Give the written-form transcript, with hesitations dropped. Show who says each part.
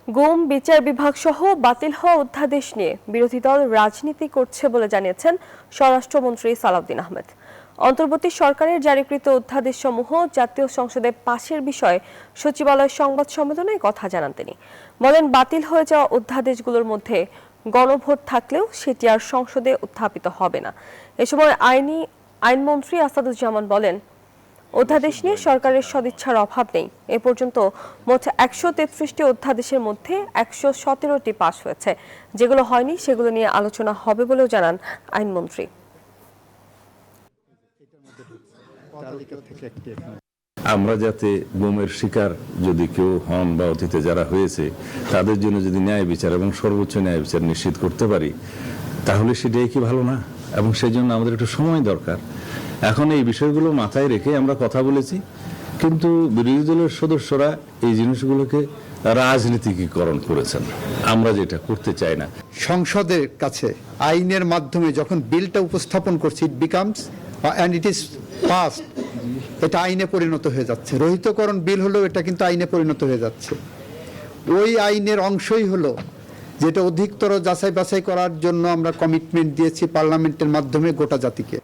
Speaker 1: গুম বিচার বিভাগ সহ বাতিল হওয়া অধ্যাদেশ নিয়ে বিরোধী দল রাজনীতি করছে বলে জানিয়েছেন স্বরাষ্ট্রমন্ত্রী সালাউদ্দিন আহমেদ। অন্তর্বর্তী সরকারের জারিকৃত অধ্যাদেশসমূহ জাতীয় সংসদে পাশের বিষয়ে সচিবালয় সংবাদ সম্মেলনে কথা জানান তিনি। বলেন, বাতিল হয়ে যাওয়া অধ্যাদেশগুলোর মধ্যে গণভোট থাকলেও সেটি আর সংসদে উত্থাপিত হবে না। এ সময় আইনমন্ত্রী আসাদুজ্জামান বলেন, অধ্যাদেশ নিয়ে সরকারের সদিচ্ছার অভাব নেই। এ পর্যন্ত মোট 133টি অধ্যাদেশের মধ্যে 117টি পাস হয়েছে। যেগুলো হয়নি সেগুলো নিয়ে আলোচনা হবে বলেও জানান আইনমন্ত্রী।
Speaker 2: আমরা যাতে গুমের শিকার যদি কেউ হন বা অতীতে যারা হয়েছে তাদের জন্য যদি ন্যায় বিচার এবং সর্বোচ্চ ন্যায় বিচার নিশ্চিত করতে পারি, তাহলে সেটাই কি ভালো না? এবং সেই জন্য আমাদের একটু সময় দরকার। এখন এই বিষয়গুলো মাথায় রেখে আমরা কথা বলেছি, কিন্তু বিরোধী দলের সদস্যরা এই জিনিসগুলোকে রাজনীতিকীকরণ করেছেন। আমরা যেটা করতে চাই না।
Speaker 3: সংসদের কাছে আইনের মাধ্যমে যখন বিলটা উপস্থাপন করছি, it becomes and it is passed, এটা আইনে পরিণত হয়ে যাচ্ছে। রহিতকরণ বিল হলো, এটা কিন্তু আইনে পরিণত হয়ে যাচ্ছে। ওই আইনের অংশই হলো যেটা অধিকতর যাচাই বাছাই করার জন্য আমরা কমিটমেন্ট দিয়েছি পার্লামেন্টের মাধ্যমে গোটা জাতিকে।